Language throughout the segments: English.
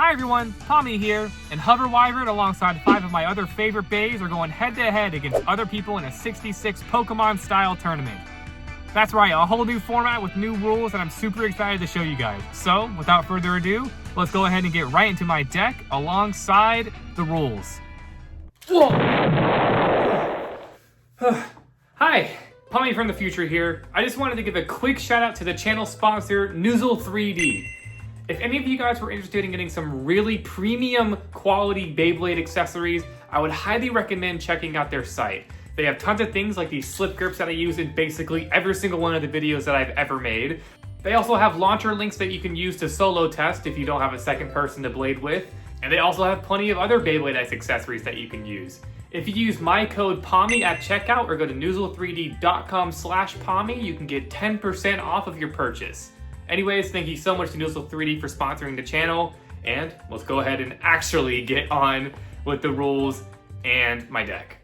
Hi everyone, Pomi here, and Hover Wyvern alongside 5 of my other favorite bays are going head to head against other people in a 66 Pokemon style tournament. That's right, a whole new format with new rules and I'm super excited to show you guys. So, without further ado, let's go ahead and get right into my deck alongside the rules. Hi, Pomi from the future here. I just wanted to give a quick shout out to the channel sponsor, Noozle 3D. If any of you guys were interested in getting some really premium quality Beyblade accessories, I would highly recommend checking out their site. They have tons of things like these slip grips that I use in basically every single one of the videos that I've ever made. They also have launcher links that you can use to solo test if you don't have a second person to blade with. And they also have plenty of other Beyblade X accessories that you can use. If you use my code POMI at checkout or go to noozle3d.com/POMI, you can get 10% off of your purchase. Anyways, thank you so much to Noozle 3D for sponsoring the channel, and let's go ahead and actually get on with the rules and my deck.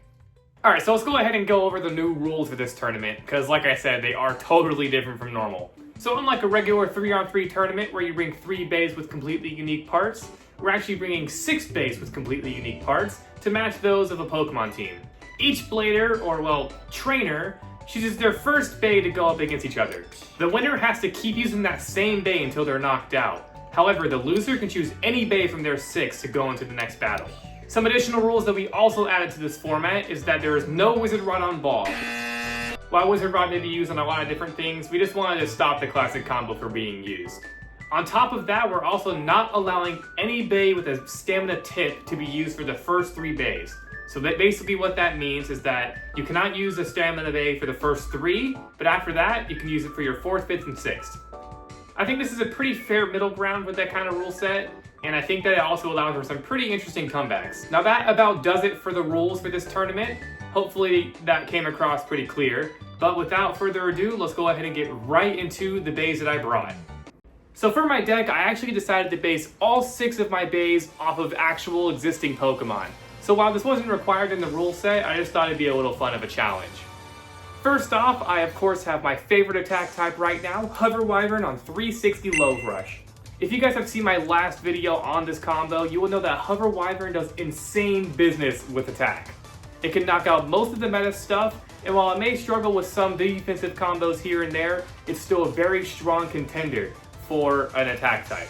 Alright, so let's go ahead and go over the new rules for this tournament, because like I said, they are totally different from normal. So unlike a regular 3-on-3 tournament where you bring 3 bays with completely unique parts, we're actually bringing 6 bays with completely unique parts to match those of a Pokemon team. Each blader, or well, trainer, chooses their first bay to go up against each other. The winner has to keep using that same bay until they're knocked out. However, the loser can choose any bay from their 6 to go into the next battle. Some additional rules that we also added to this format is that there is no Wizard Rod on ball. While Wizard Rod may be used on a lot of different things, we just wanted to stop the classic combo from being used. On top of that, we're also not allowing any bay with a stamina tip to be used for the first 3 bays. So that basically what that means is that you cannot use the stamina bay for the first 3, but after that, you can use it for your 4th, 5th, and 6th. I think this is a pretty fair middle ground with that kind of rule set, and I think that it also allows for some pretty interesting comebacks. Now that about does it for the rules for this tournament. Hopefully that came across pretty clear, but without further ado, let's go ahead and get right into the bays that I brought. So for my deck, I actually decided to base all 6 of my bays off of actual existing Pokemon. So while this wasn't required in the rule set, I just thought it'd be a little fun of a challenge. First off, I of course have my favorite attack type right now, Hover Wyvern on 360 Low Rush. If you guys have seen my last video on this combo, you will know that Hover Wyvern does insane business with attack. It can knock out most of the meta stuff, and while it may struggle with some defensive combos here and there, it's still a very strong contender for an attack type.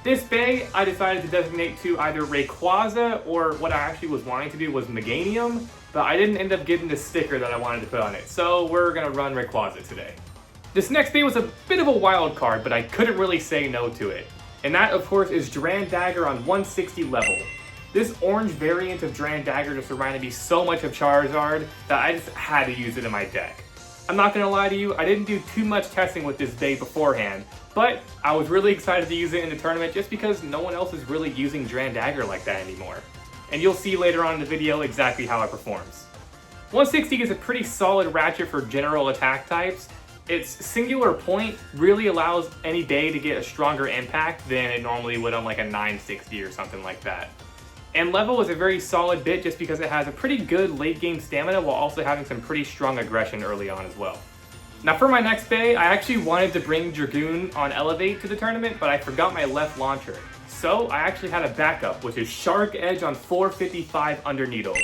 This bay, I decided to designate to either Rayquaza or what I actually was wanting to do was Meganium, but I didn't end up getting the sticker that I wanted to put on it, so we're gonna run Rayquaza today. This next bay was a bit of a wild card, but I couldn't really say no to it. And that, of course, is Dagger on 160 level. This orange variant of Dagger just reminded me so much of Charizard that I just had to use it in my deck. I'm not gonna lie to you, I didn't do too much testing with this bay beforehand, but I was really excited to use it in the tournament just because no one else is really using Dagger like that anymore. And you'll see later on in the video exactly how it performs. 160 is a pretty solid ratchet for general attack types. Its singular point really allows any bay to get a stronger impact than it normally would on like a 960 or something like that. And level is a very solid bit just because it has a pretty good late game stamina while also having some pretty strong aggression early on as well. Now for my next bay, I actually wanted to bring Dragoon on Elevate to the tournament, but I forgot my left launcher. So I actually had a backup, which is Shark Edge on 455 Underneedle.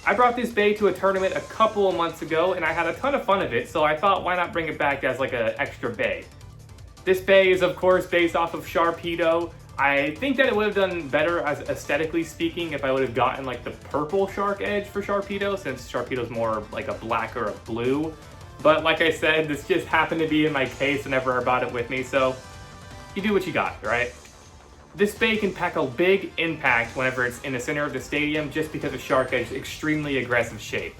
I brought this bay to a tournament a couple of months ago and I had a ton of fun of it, so I thought why not bring it back as like an extra bay. This bay is of course based off of Sharpedo. I think that it would have done better as aesthetically speaking if I would have gotten like the purple Shark Edge for Sharpedo, since Sharpedo's more like a black or a blue. But like I said, this just happened to be in my case whenever I brought it with me, so you do what you got, right? This bay can pack a big impact whenever it's in the center of the stadium just because of Shark Edge's extremely aggressive shape.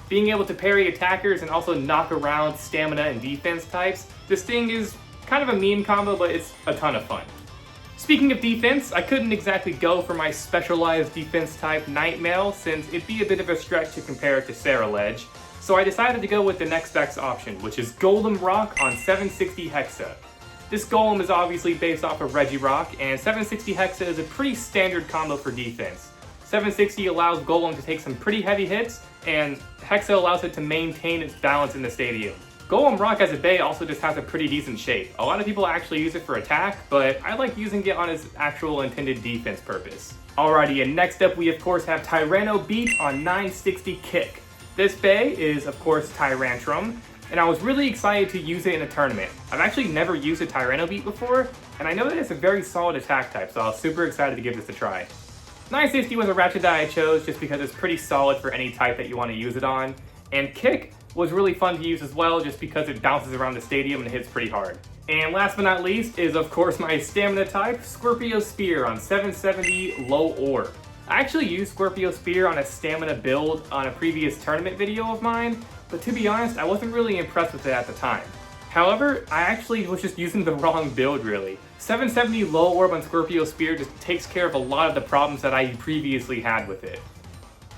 Being able to parry attackers and also knock around stamina and defense types, this thing is kind of a meme combo, but it's a ton of fun. Speaking of defense, I couldn't exactly go for my specialized defense type Nightmail since it'd be a bit of a stretch to compare it to Ceruledge, so I decided to go with the next best option, which is Golem-Rock on 760 Hexa. This Golem is obviously based off of Regirock, and 760 Hexa is a pretty standard combo for defense. 760 allows Golem to take some pretty heavy hits, and Hexa allows it to maintain its balance in the stadium. Golem Rock as a bait also just has a pretty decent shape. A lot of people actually use it for attack, but I like using it on its actual intended defense purpose. Alrighty, and next up we of course have Tyranno Beat on 960 Kick. This bay is of course Tyrantrum, and I was really excited to use it in a tournament. I've actually never used a Tyranno Beat before, and I know that it's a very solid attack type, so I was super excited to give this a try. 960 was a ratchet that I chose just because it's pretty solid for any type that you want to use it on, and Kick was really fun to use as well just because it bounces around the stadium and hits pretty hard. And last but not least is of course my stamina type, Scorpio Spear on 770 Low Orb. I actually used Scorpio Spear on a stamina build on a previous tournament video of mine, but to be honest, I wasn't really impressed with it at the time. However, I actually was just using the wrong build really. 770 Low Orb on Scorpio Spear just takes care of a lot of the problems that I previously had with it.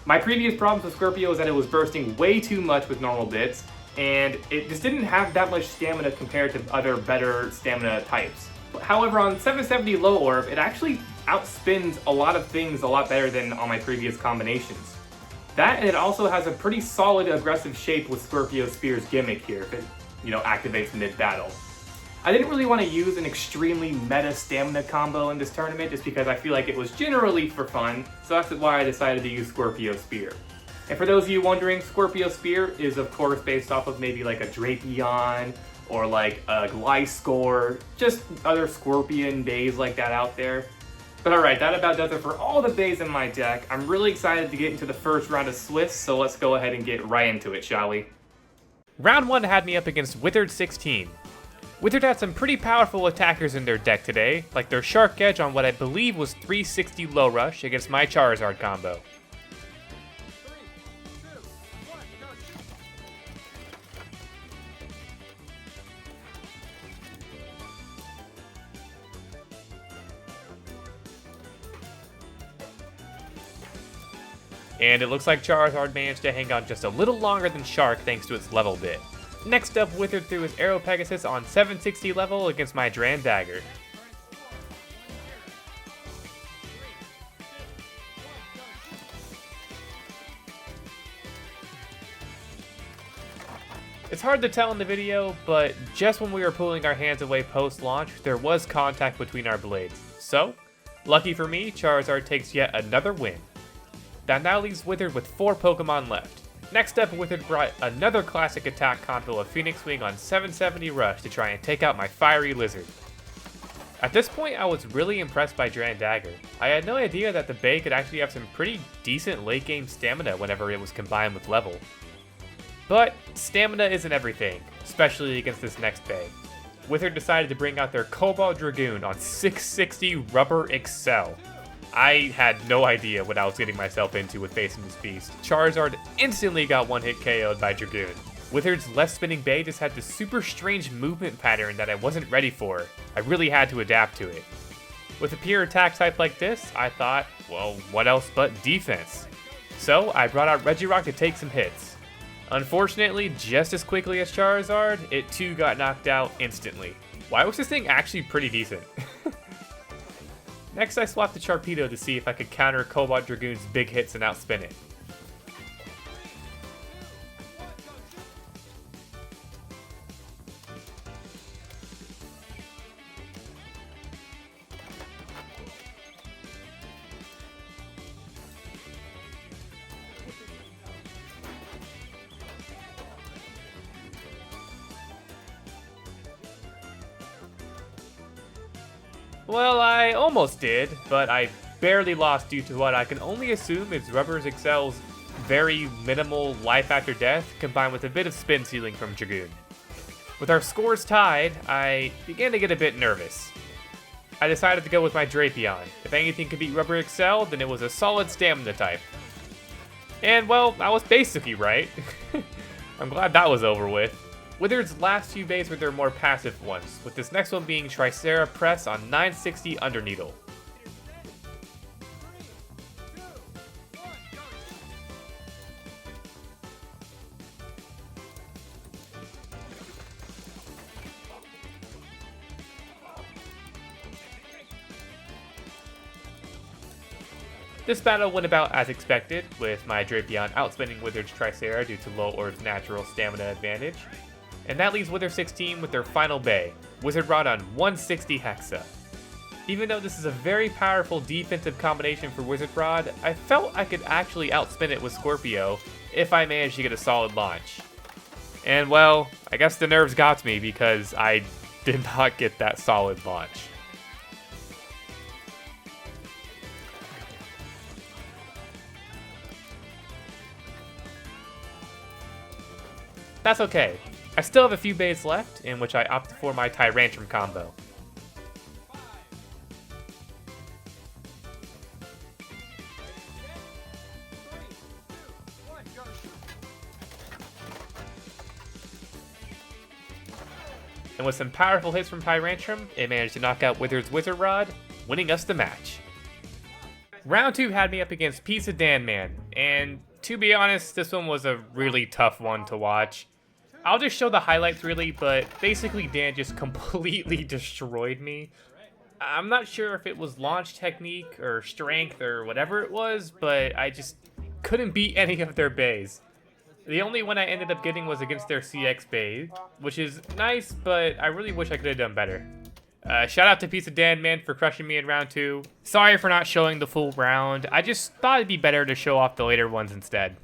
My previous problems with Scorpio is that it was bursting way too much with normal bits, and it just didn't have that much stamina compared to other better stamina types. However, on 770 Low Orb, it actually outspins a lot of things a lot better than on my previous combinations. That, and it also has a pretty solid aggressive shape with Scorpio Spear's gimmick here if it, activates mid-battle. I didn't really want to use an extremely meta stamina combo in this tournament just because I feel like it was generally for fun, so that's why I decided to use Scorpio Spear. And for those of you wondering, Scorpio Spear is of course based off of maybe like a Drapion or like a Gliscor, just other Scorpion bays like that out there. But alright, that about does it for all the bays in my deck. I'm really excited to get into the first round of Swiss, so let's go ahead and get right into it, shall we? Round 1 had me up against Withered 16. Withered had some pretty powerful attackers in their deck today, like their Shark Edge on what I believe was 360 Low Rush against my Charizard combo. And it looks like Charizard managed to hang on just a little longer than Shark thanks to its level bit. Next up, Withered threw his Aero Pegasus on 760 level against my Dran Dagger. It's hard to tell in the video, but just when we were pulling our hands away post-launch, there was contact between our blades. So, lucky for me, Charizard takes yet another win. That now leaves Withered with 4 Pokemon left. Next up, Withered brought another classic attack combo of Phoenix Wing on 770 Rush to try and take out my Fiery Lizard. At this point, I was really impressed by Dran Dagger. I had no idea that the Bay could actually have some pretty decent late game stamina whenever it was combined with level. But stamina isn't everything, especially against this next Bay. Withered decided to bring out their Cobalt Dragoon on 660 Rubber Excel. I had no idea what I was getting myself into with facing this beast. Charizard instantly got one-hit KO'd by Dragoon. Withered's left spinning Bay just had this super strange movement pattern that I wasn't ready for. I really had to adapt to it. With a pure attack type like this, I thought, well, what else but defense? So I brought out Regirock to take some hits. Unfortunately, just as quickly as Charizard, it too got knocked out instantly. Why was this thing actually pretty decent? Next, I swapped the Sharpedo to see if I could counter Cobalt Dragoon's big hits and outspin it. Well, I almost did, but I barely lost due to what I can only assume is Rubber Excel's very minimal life after death, combined with a bit of spin ceiling from Dragoon. With our scores tied, I began to get a bit nervous. I decided to go with my Drapion. If anything could beat Rubber Excel, then it was a solid stamina type. And well, I was basically right. I'm glad that was over with. Withered's last few bays were their more passive ones, with this next one being Tricera Press on 960 Underneedle. This battle went about as expected, with my Drapion outspinning Withered's Tricera due to Low Orb's natural stamina advantage. And that leaves Wither 16 with their final bay, Wizard Rod on 160 Hexa. Even though this is a very powerful defensive combination for Wizard Rod, I felt I could actually outspin it with Scorpio if I managed to get a solid launch. And well, I guess the nerves got to me because I did not get that solid launch. That's okay. I still have a few bays left, in which I opted for my Tyrantrum combo. And with some powerful hits from Tyrantrum, it managed to knock out Wither's Wizard Rod, winning us the match. Round 2 had me up against Pizza Dan Man, and to be honest, this one was a really tough one to watch. I'll just show the highlights really, but basically Dan just completely destroyed me. I'm not sure if it was launch technique or strength or whatever it was, but I just couldn't beat any of their bays. The only one I ended up getting was against their CX bay, which is nice, but I really wish I could have done better. Shout out to Pizza Dan Man for crushing me in round 2. Sorry for not showing the full round. I just thought it'd be better to show off the later ones instead.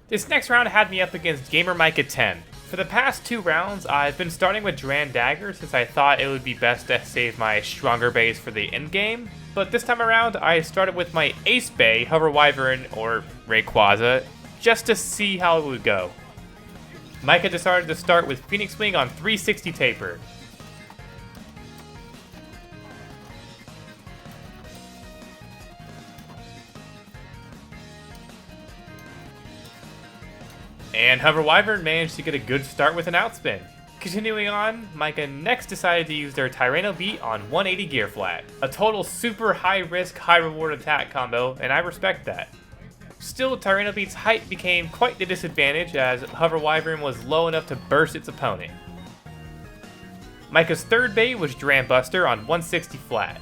This next round had me up against Gamer Mike at 10. For the past 2 rounds, I've been starting with Duran Dagger since I thought it would be best to save my stronger bays for the end game. But this time around, I started with my Ace Bay, Hover Wyvern, or Rayquaza, just to see how it would go. Micah decided to start with Phoenix Wing on 360 Taper. And Hover Wyvern managed to get a good start with an outspin. Continuing on, Micah next decided to use their Tyranno Beat on 180 Gear Flat. A total super high risk, high reward attack combo, and I respect that. Still, Tyranno Beat's height became quite the disadvantage as Hover Wyvern was low enough to burst its opponent. Micah's third bay was Duran Buster on 160 Flat.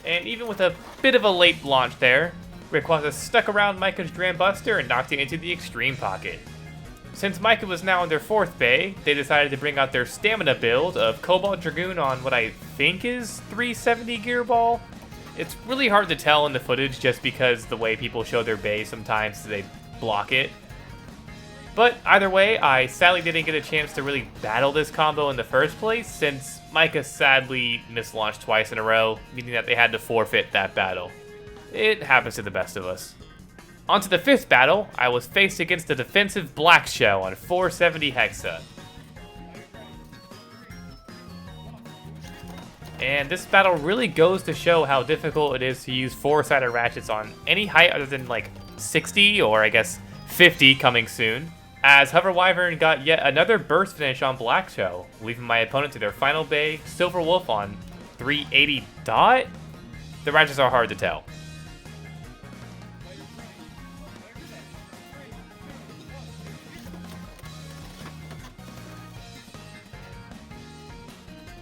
And even with a bit of a late launch there, Rayquaza stuck around Micah's Duran Buster and knocked it into the extreme pocket. Since Micah was now in their 4th bay, they decided to bring out their stamina build of Cobalt Dragoon on what I think is 370 Gear Ball. It's really hard to tell in the footage just because the way people show their bay sometimes they block it. But either way, I sadly didn't get a chance to really battle this combo in the first place since Micah sadly mislaunched twice in a row, meaning that they had to forfeit that battle. It happens to the best of us. On to the 5th battle, I was faced against the defensive Black Shell on 470 Hexa. And this battle really goes to show how difficult it is to use 4-sided ratchets on any height other than like 60 or I guess 50 coming soon, as Hover Wyvern got yet another burst finish on Black Shell, leaving my opponent to their final bay, Silver Wolf on 380 dot? The ratchets are hard to tell.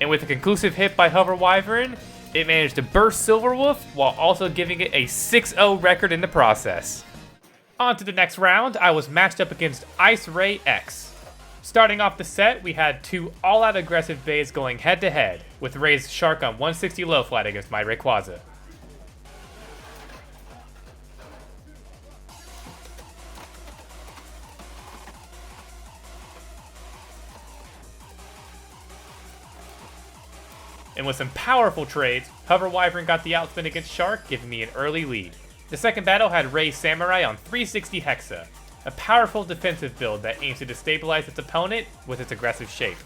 And with a conclusive hit by Hover Wyvern, it managed to burst Silver Wolf while also giving it a 6-0 record in the process. On to the next round, I was matched up against Ice Ray X. Starting off the set, we had 2 all-out aggressive bays going head-to-head, with Ray's Shark on 160 low flat against my Rayquaza. And with some powerful trades, Hover Wyvern got the outspin against Shark, giving me an early lead. The second battle had Ray Samurai on 360 Hexa, a powerful defensive build that aims to destabilize its opponent with its aggressive shape.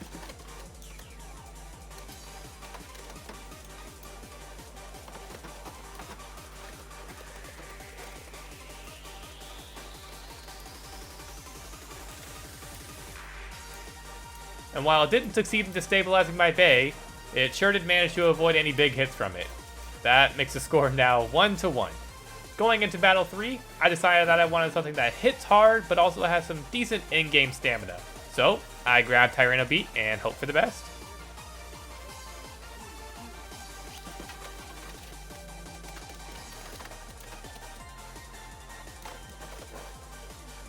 And while it didn't succeed in destabilizing my bay, it sure did manage to avoid any big hits from it. That makes the score now 1-1. Going into Battle 3, I decided that I wanted something that hits hard but also has some decent in-game stamina. So, I grabbed Tyranno Beat and hope for the best.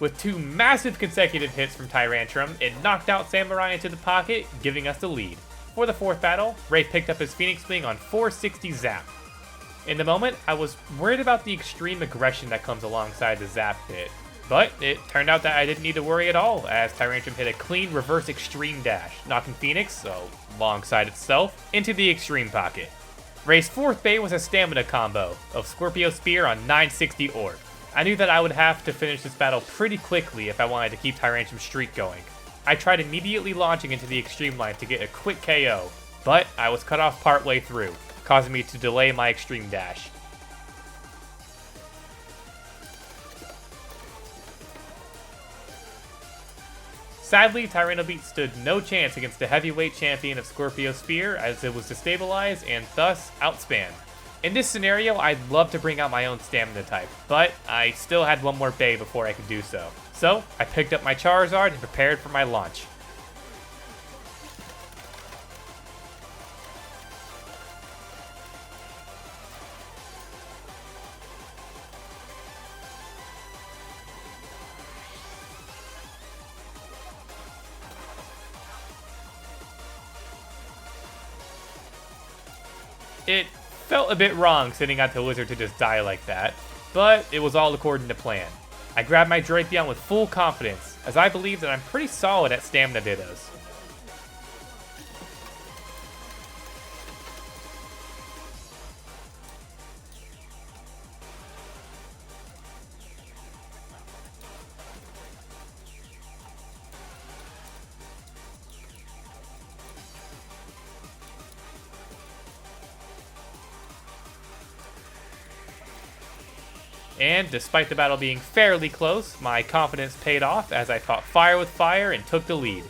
With 2 massive consecutive hits from Tyrantrum, it knocked out Samurai into the pocket, giving us the lead. For the 4th battle, Ray picked up his Phoenix Wing on 460 Zap. In the moment, I was worried about the extreme aggression that comes alongside the Zap hit, but it turned out that I didn't need to worry at all, as Tyrantrum hit a clean reverse extreme dash, knocking Phoenix, alongside itself, into the extreme pocket. Ray's 4th Bay was a stamina combo of Scorpio Spear on 960 Orb. I knew that I would have to finish this battle pretty quickly if I wanted to keep Tyrantrum's streak going. I tried immediately launching into the extreme line to get a quick KO, but I was cut off partway through, causing me to delay my extreme dash. Sadly, Tyranno Beat stood no chance against the heavyweight champion of Scorpio Spear, as it was destabilized and thus outspanned. In this scenario, I'd love to bring out my own stamina type, but I still had one more Bay before I could do so. So, I picked up my Charizard and prepared for my launch. It felt a bit wrong sitting at the wizard to just die like that, but it was all according to plan. I grabbed my Drapion with full confidence, as I believe that I'm pretty solid at stamina dittos. And despite the battle being fairly close, my confidence paid off as I fought fire with fire and took the lead.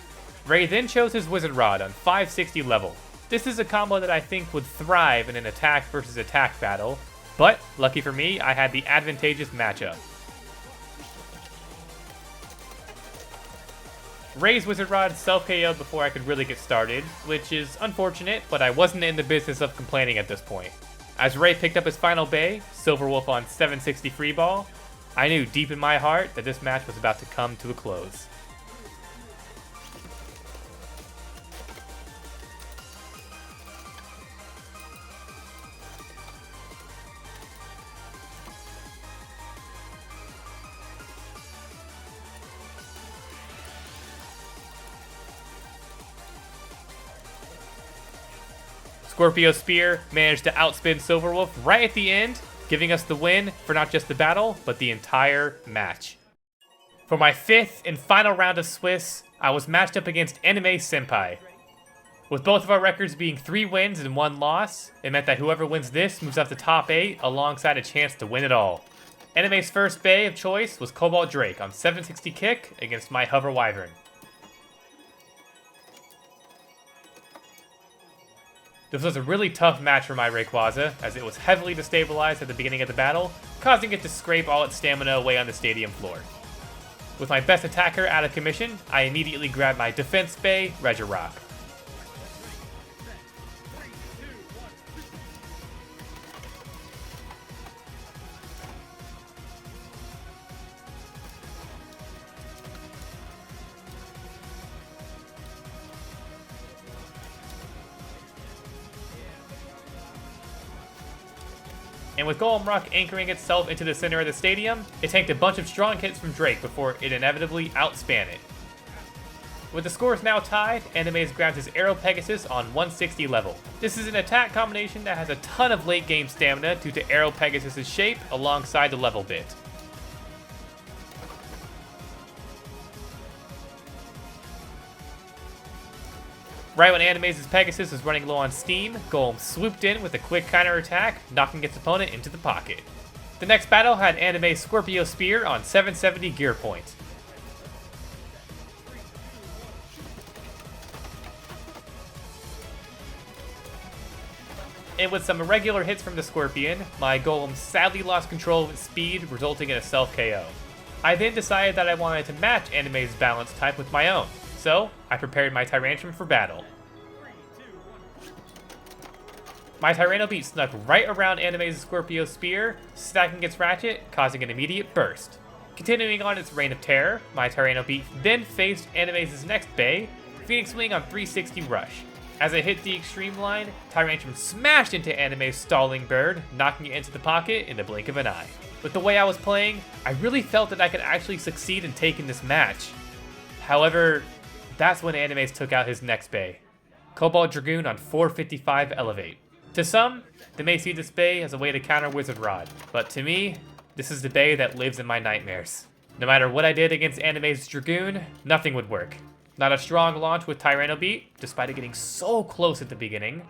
Ray then chose his Wizard Rod on 560 level. This is a combo that I think would thrive in an attack versus attack battle, but lucky for me, I had the advantageous matchup. Ray's Wizard Rod self-KO'd before I could really get started, which is unfortunate, but I wasn't in the business of complaining at this point. As Ray picked up his final Bay, Silverwolf on 760 free ball, I knew deep in my heart that this match was about to come to a close. Scorpio Spear managed to outspin Silverwolf right at the end, giving us the win for not just the battle, but the entire match. For my 5th and final round of Swiss, I was matched up against Anime Senpai. With both of our records being 3 wins and 1 loss, it meant that whoever wins this moves up to top 8 alongside a chance to win it all. Anime's first Bay of choice was Cobalt Drake on 760 kick against my Hover Wyvern. This was a really tough match for my Rayquaza, as it was heavily destabilized at the beginning of the battle, causing it to scrape all its stamina away on the stadium floor. With my best attacker out of commission, I immediately grabbed my defense Bay, Regirock. And with Golem Rock anchoring itself into the center of the stadium, it tanked a bunch of strong hits from Drake before it inevitably outspan it. With the scores now tied, Anime's grabbed his Aero Pegasus on 160 level. This is an attack combination that has a ton of late game stamina due to Aero Pegasus' shape alongside the level bit. Right when Anime's Pegasus was running low on steam, Golem swooped in with a quick counterattack, knocking its opponent into the pocket. The next battle had Anime's Scorpio Spear on 770 gear point. And with some irregular hits from the Scorpion, my Golem sadly lost control of its speed, resulting in a self-KO. I then decided that I wanted to match Anime's balance type with my own, so I prepared my Tyrantrum for battle. My Tyranno Beat snuck right around Anime's Scorpio Spear, stacking its ratchet, causing an immediate burst. Continuing on its reign of terror, my Tyranno Beat then faced Anime's next Bay, Phoenix Wing on 360 Rush. As I hit the extreme line, Tyrantrum smashed into Anime's stalling bird, knocking it into the pocket in the blink of an eye. With the way I was playing, I really felt that I could actually succeed in taking this match. However, that's when Animes took out his next Bay, Cobalt Dragoon on 455 Elevate. To some, they may see this Bay as a way to counter Wizard Rod, but to me, this is the Bay that lives in my nightmares. No matter what I did against Anime's Dragoon, nothing would work. Not a strong launch with Tyranno Beat, despite it getting so close at the beginning.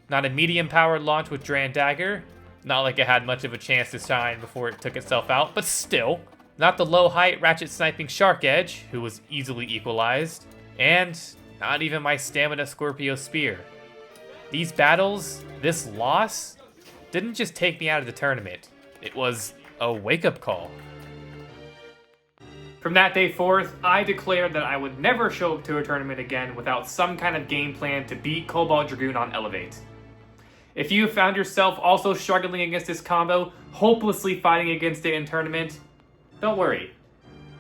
Not a medium-powered launch with Dran Dagger. Not like it had much of a chance to shine before it took itself out, but still. Not the low-height Ratchet Sniping Shark Edge, who was easily equalized. And not even my Stamina Scorpio Spear. These battles, this loss, didn't just take me out of the tournament. It was a wake-up call. From that day forth, I declared that I would never show up to a tournament again without some kind of game plan to beat Cobalt Dragoon on Elevate. If you found yourself also struggling against this combo, hopelessly fighting against it in tournament, don't worry.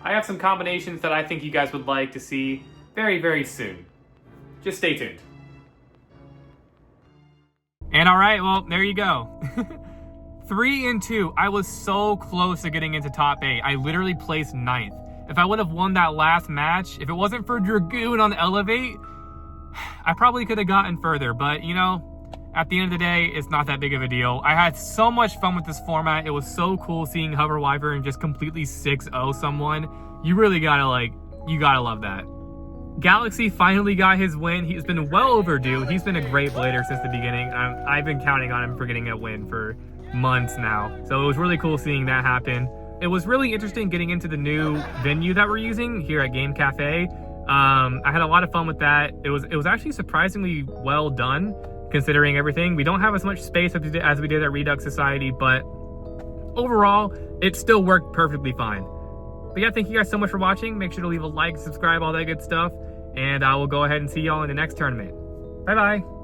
I have some combinations that I think you guys would like to see very, very soon. Just stay tuned. And alright, well, there you go. 3-2. I was so close to getting into top 8. I literally placed 9th. If I would have won that last match, if it wasn't for Dragoon on Elevate, I probably could have gotten further. But, you know, at the end of the day, it's not that big of a deal. I had so much fun with this format. It was so cool seeing Hover Wyvern just completely 6-0 someone. You really gotta, you gotta love that. Galaxy finally got his win. He's been well overdue. He's been a great blader since the beginning. I've been counting on him for getting a win for months now. So it was really cool seeing that happen. It was really interesting getting into the new venue that we're using here at Game Cafe. I had a lot of fun with that. It was actually surprisingly well done considering everything. We don't have as much space as we did at Redux Society, but overall, it still worked perfectly fine. But yeah, thank you guys so much for watching. Make sure to leave a like, subscribe, all that good stuff. And I will go ahead and see y'all in the next tournament. Bye-bye.